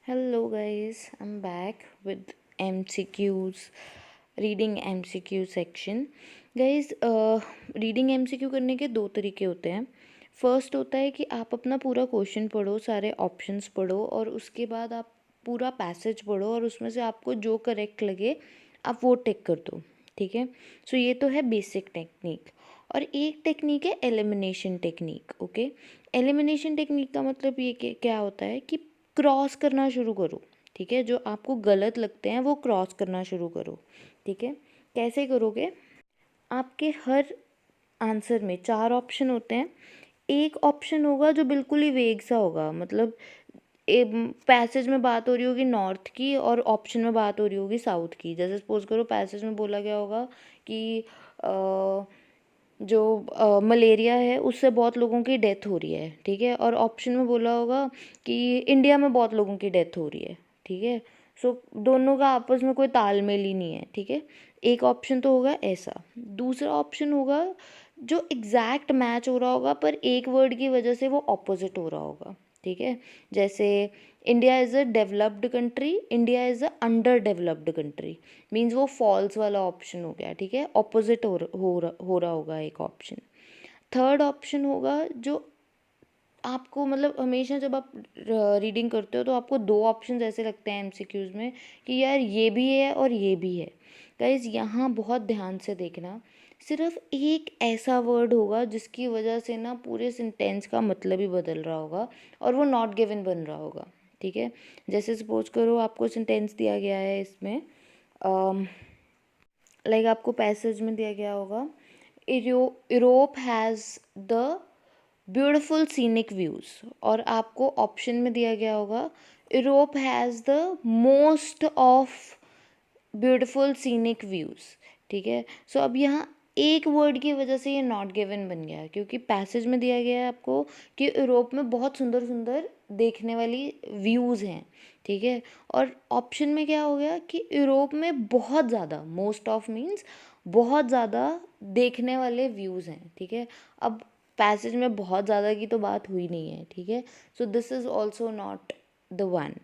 Hello guys, I'm back with MCQs, reading MCQ section. Guys reading MCQ करने के दो तरीके होते हैं. फर्स्ट होता है कि आप अपना पूरा क्वेश्चन पढ़ो, सारे ऑप्शंस पढ़ो और उसके बाद आप पूरा पैसेज पढ़ो और उसमें से आपको जो करेक्ट लगे आप वो टिक कर दो. ठीक है. सो ये तो है बेसिक टेक्निक. और एक टेक्निक है elimination technique. Okay. Elimination technique का मतलब ये क्या होता है कि क्रॉस करना शुरू करो. ठीक है. जो आपको गलत लगते हैं वो क्रॉस करना शुरू करो. ठीक है. कैसे करोगे? आपके हर आंसर में 4 ऑप्शन होते हैं. एक ऑप्शन होगा जो बिल्कुल ही वेग सा होगा, मतलब पैसेज में बात हो रही होगी नॉर्थ की और ऑप्शन में बात हो रही होगी साउथ की. जैसे सपोज करो पैसेज में बोला गया होगा कि जो मलेरिया है उससे बहुत लोगों की डेथ हो रही है. ठीक है. और ऑप्शन में बोला होगा कि इंडिया में बहुत लोगों की डेथ हो रही है. ठीक है. सो दोनों का आपस में कोई तालमेल ही नहीं है. ठीक है. एक ऑप्शन तो होगा ऐसा. दूसरा ऑप्शन होगा जो एग्जैक्ट मैच हो रहा होगा पर एक वर्ड की वजह से वो ऑपोजिट हो रहा होगा. ठीक है. जैसे India is a developed country, India is a under developed country. Means वो फॉल्स वाला ऑप्शन हो गया. ठीक है. ऑपोजिट हो रहा होगा एक ऑप्शन. थर्ड ऑप्शन होगा जो आपको मतलब हमेशा जब आप रीडिंग करते हो तो आपको दो ऑप्शन ऐसे लगते हैं एमसीक्यूज़ में कि यार ये भी है और ये भी है. गाइज यहाँ बहुत ध्यान से देखना. सिर्फ एक ऐसा वर्ड होगा जिसकी वजह से ना पूरे सेंटेंस का मतलब ही बदल रहा होगा और वो नॉट गिवन बन रहा होगा. ठीक है. जैसे सपोज करो आपको सेंटेंस दिया गया है इसमें, लाइक आपको पैसेज में दिया गया होगा Europe has the beautiful scenic views. और आपको ऑप्शन में दिया गया होगा Europe has the most of beautiful scenic views. ठीक है. सो अब यहाँ एक वर्ड की वजह से ये नॉट गिवन बन गया क्योंकि पैसेज में दिया गया है आपको कि यूरोप में बहुत सुंदर सुंदर देखने वाली व्यूज़ हैं. ठीक है. और ऑप्शन में क्या हो गया कि यूरोप में बहुत ज़्यादा, मोस्ट ऑफ मीन्स बहुत ज़्यादा देखने वाले व्यूज़ हैं. ठीक है. अब पैसेज में बहुत ज़्यादा की तो बात हुई नहीं है. ठीक है. So this is also not the one.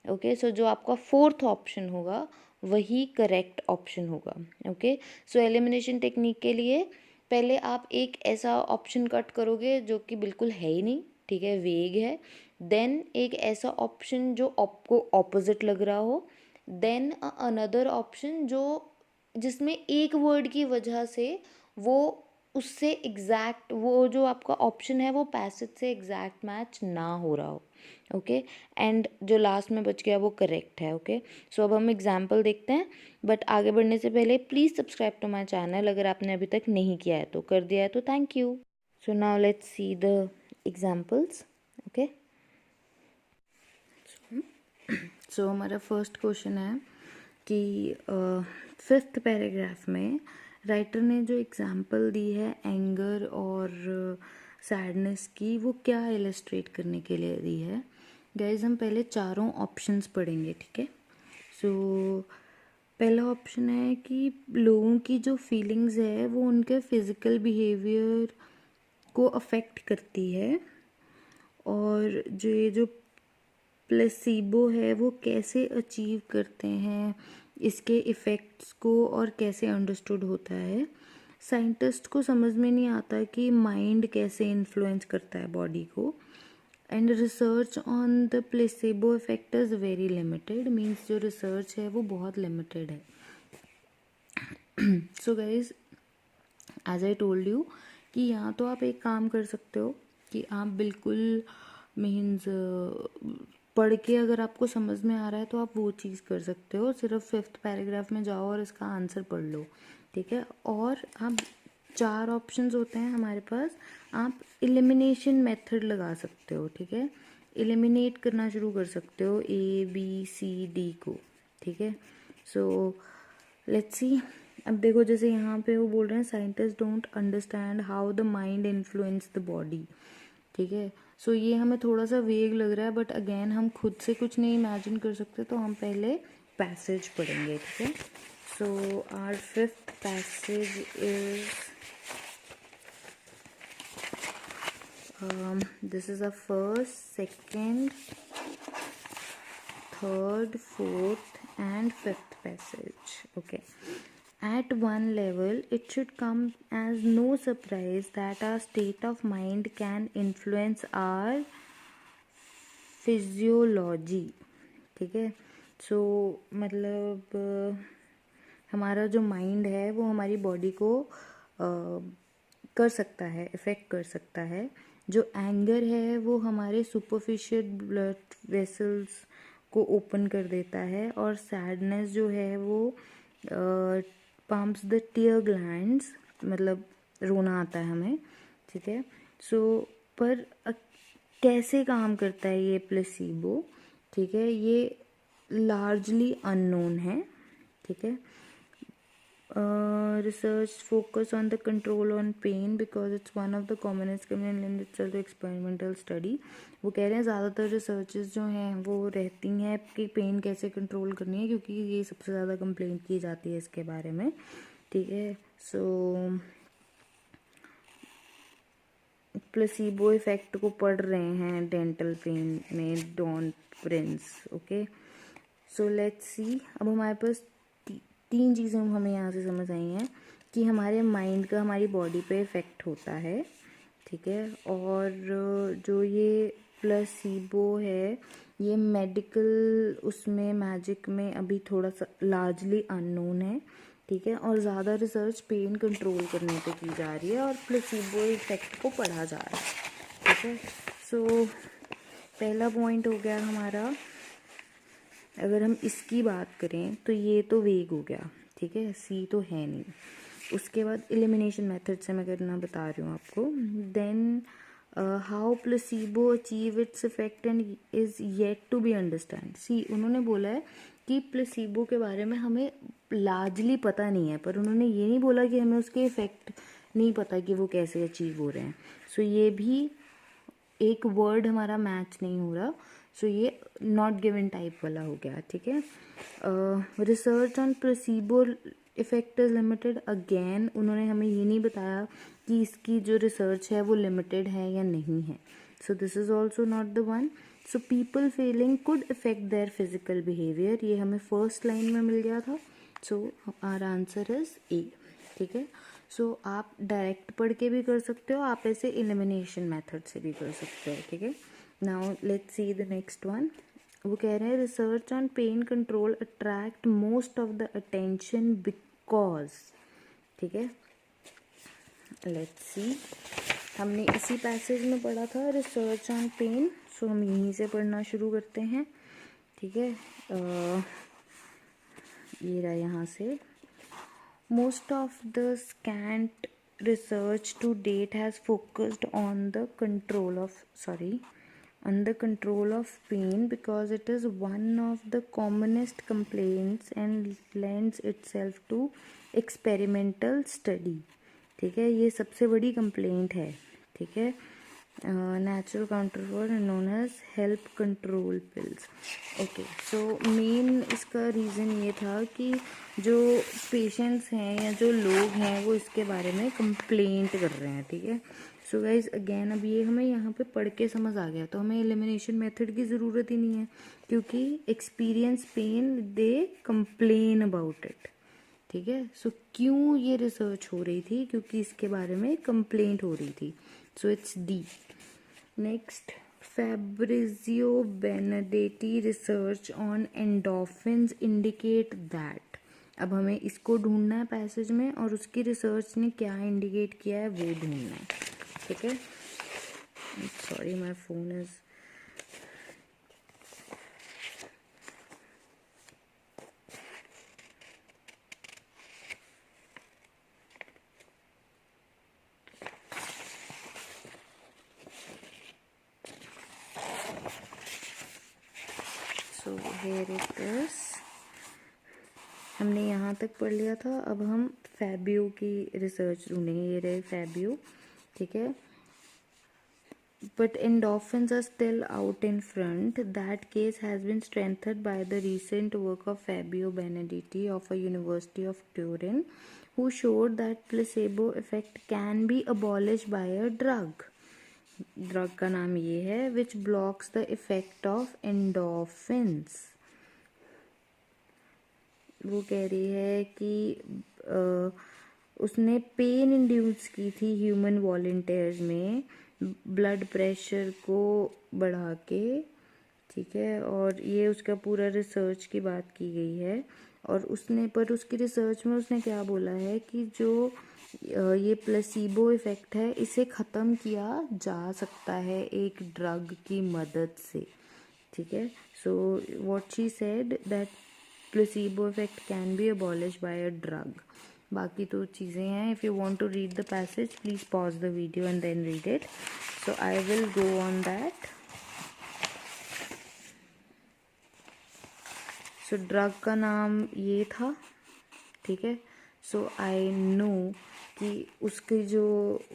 Okay. So जो आपका फोर्थ ऑप्शन होगा वही करेक्ट ऑप्शन होगा. ओके. सो एलिमिनेशन टेक्निक के लिए पहले आप एक ऐसा ऑप्शन कट करोगे जो कि बिल्कुल है ही नहीं. ठीक है. वेग है. देन एक ऐसा ऑप्शन जो आपको ऑपोजिट लग रहा हो. देन अनदर ऑप्शन जो जिसमें एक वर्ड की वजह से वो उससे एग्जैक्ट वो जो आपका ऑप्शन है वो पैसेज से एग्जैक्ट मैच ना हो रहा हो. ओके. एंड जो लास्ट में बच गया वो करेक्ट है. ओके. सो अब हम एग्जाम्पल देखते हैं. बट आगे बढ़ने से पहले please subscribe to my channel. अगर आपने अभी तक नहीं किया है तो कर दिया है तो thank you. So now let's see the examples. Okay. So हमारा फर्स्ट क्वेश्चन है कि फिफ्थ पैराग्राफ में राइटर ने जो एग्जाम्पल दी है एंगर और सैडनेस की, वो क्या इलस्ट्रेट करने के लिए दी है. गाइज हम पहले चारों ऑप्शंस पढ़ेंगे. ठीक है. सो पहला ऑप्शन है कि लोगों की जो फीलिंग्स है वो उनके फिज़िकल बिहेवियर को अफेक्ट करती है और जो प्लेसिबो है वो कैसे अचीव करते हैं इसके इफ़ेक्ट्स को और कैसे अंडरस्टूड होता है. साइंटिस्ट को समझ में नहीं आता कि माइंड कैसे इन्फ्लुएंस करता है बॉडी को. And research on the placebo effect is very limited. Means जो रिसर्च है वो बहुत लिमिटेड है. So guys as I told you कि यहाँ तो आप एक काम कर सकते हो कि आप बिल्कुल मीन्स पढ़ के अगर आपको समझ में आ रहा है तो आप वो चीज़ कर सकते हो. सिर्फ फिफ्थ पैराग्राफ में जाओ और इसका आंसर पढ़ लो. ठीक है. और आप 4 ऑप्शंस होते हैं हमारे पास. आप एलिमिनेशन मेथड लगा सकते हो. ठीक है. एलिमिनेट करना शुरू कर सकते हो ABCD को. ठीक है. सो लेट्स सी. अब देखो जैसे यहाँ पे वो बोल रहे हैं scientist don't understand how the mind influence the body. ठीक है. सो ये हमें थोड़ा सा वेग लग रहा है बट अगेन हम खुद से कुछ नहीं इमेजिन कर सकते तो हम पहले पैसेज पढ़ेंगे. ठीक है. So our fifth passage is this is a first, second, third, fourth and fifth passage. Okay. At one level, it should come as no surprise that our state of mind can influence our physiology. ठीक है. सो मतलब हमारा जो mind है वो हमारी body को कर सकता है, इफ़ेक्ट कर सकता है. जो एंगर है वो हमारे सुपरफिशियल ब्लड वेसल्स को ओपन कर देता है, और सैडनेस जो है वो पम्प्स द टीयर ग्लैंड्स, मतलब रोना आता है हमें. ठीक है. सो पर कैसे काम करता है ये प्लेसीबो? ठीक है, ये लार्जली अननोन है. ठीक है. Research focus on the control on pain because it's one of the commonest complaint in itself to experimental study. वो कह रहे हैं ज़्यादातर रिसर्चेस जो हैं वो रहती हैं कि पेन कैसे कंट्रोल करनी है, क्योंकि ये सबसे ज़्यादा कंप्लेंट की जाती है इसके बारे में. ठीक है. सो प्लेसीबो इफेक्ट को पढ़ रहे हैं डेंटल पेन में Don Prince. Okay. So let's see. अब हमारे पास तीन चीज़ें हमें यहाँ से समझ आई हैं कि हमारे माइंड का हमारी बॉडी पे इफ़ेक्ट होता है. ठीक है. और जो ये प्लेसीबो है ये मेडिकल उसमें मैजिक में अभी थोड़ा सा लार्जली अननोन है. ठीक है. और ज़्यादा रिसर्च पेन कंट्रोल करने पे की जा रही है और प्लेसीबो इफेक्ट को पढ़ा जा रहा है. ठीक है. सो पहला पॉइंट हो गया हमारा. अगर हम इसकी बात करें तो ये तो वेग हो गया. ठीक है. सी तो है नहीं. उसके बाद एलिमिनेशन मेथड से मैं करना बता रही हूँ आपको. Then how placebo achieve its effect and is yet to be understand. See उन्होंने बोला है कि प्लेसीबो के बारे में हमें लार्जली पता नहीं है, पर उन्होंने ये नहीं बोला कि हमें उसके इफेक्ट नहीं पता कि वो कैसे अचीव हो रहे हैं. सो ये भी एक वर्ड हमारा मैच नहीं हो रहा. सो ये नॉट गिवन टाइप वाला हो गया. ठीक है. Research on placebo effect is limited. Again उन्होंने हमें ये नहीं बताया कि इसकी जो रिसर्च है वो लिमिटेड है या नहीं है. So this is also not the one. So people feeling could affect their physical behaviour. ये हमें फर्स्ट लाइन में मिल गया था. So our answer is A. ठीक है. सो आप डायरेक्ट पढ़ के भी कर सकते हो, आप ऐसे एलिमिनेशन मेथड से भी कर सकते हो. ठीक है. Now let's see the next one. वो कह रहे हैं research on pain control attract most of the attention because. ठीक है. Let's see. हमने इसी पैसेज में पढ़ा था रिसर्च ऑन पेन. सो हम यहीं से पढ़ना शुरू करते हैं. ठीक है. ये रहा यहाँ से. Most of the scent research to date has focused on the control of pain because it is one of the commonest complaints and lends itself to experimental study. ठीक है. ये सबसे बड़ी कंप्लेंट है. ठीक है. Natural counter for known as help control pills. Okay. So main इसका reason ये था कि जो पेशेंट्स हैं या जो लोग हैं वो इसके बारे में कंप्लेंट कर रहे हैं. ठीक है. सो गाइज अगेन अब ये हमें यहाँ पे पढ़ के समझ आ गया, तो हमें एलिमिनेशन मेथड की ज़रूरत ही नहीं है, क्योंकि experience pen they complain about it. ठीक है. सो क्यों ये रिसर्च हो रही थी? क्योंकि इसके बारे में कंप्लेंट हो रही थी. So it's D. Next, Fabrizio Benedetti research on endorphins indicate that. अब हमें इसको ढूंढना है पैसेज में, और उसकी रिसर्च ने क्या इंडिकेट किया है वो ढूंढना है. ठीक है. Sorry my phone is here it is. हमने यहाँ तक पढ़ लिया था. अब हम फैबियो की रिसर्च ढूंढेंगे. ये रहे फैबियो. ठीक है. But endorphins are still out in front. That case has been strengthened by the recent work of Fabio Benedetti of a University of Turin, who showed that placebo effect can be abolished by a drug. Drug का नाम ये है which blocks the effect of endorphins. वो कह रही है कि उसने पेन इंड्यूस की थी ह्यूमन वॉलंटियर्स में ब्लड प्रेशर को बढ़ा के, ठीक है। और ये उसका पूरा रिसर्च की बात की गई है। और उसकी रिसर्च में उसने क्या बोला है कि जो ये प्लेसिबो इफ़ेक्ट है इसे ख़त्म किया जा सकता है एक ड्रग की मदद से, ठीक है। So what she said that placebo effect can be abolish by a drug. बाकी तो चीज़ें हैं। If you want to read the passage please pause the video and then read it. So I will go on that. So drug का नाम ये था, ठीक है। सो आई नो कि उसकी जो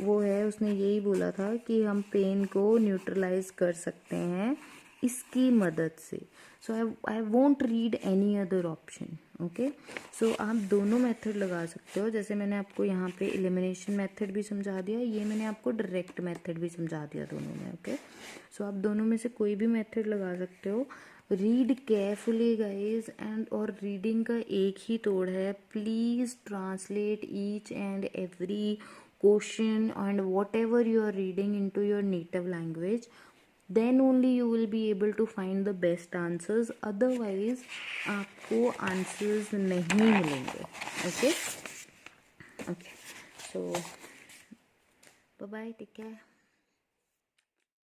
वो है उसने यही बोला था कि हम पेन को न्यूट्रलाइज कर सकते हैं इसकी मदद से। So I won't read any other option, okay. So आप दोनों मेथड लगा सकते हो। जैसे मैंने आपको यहाँ पे एलिमिनेशन मेथड भी समझा दिया, ये मैंने आपको डायरेक्ट मेथड भी समझा दिया दोनों में, ओके। सो आप दोनों में से कोई भी मेथड लगा सकते हो। रीड केयरफुली गाइज, एंड और रीडिंग का एक ही तोड़ है, please translate each and every question and whatever you are reading into your native language, then only you will be able to find the best answers, otherwise आपको answers नहीं मिलेंगे, okay. Okay, so bye bye, take care.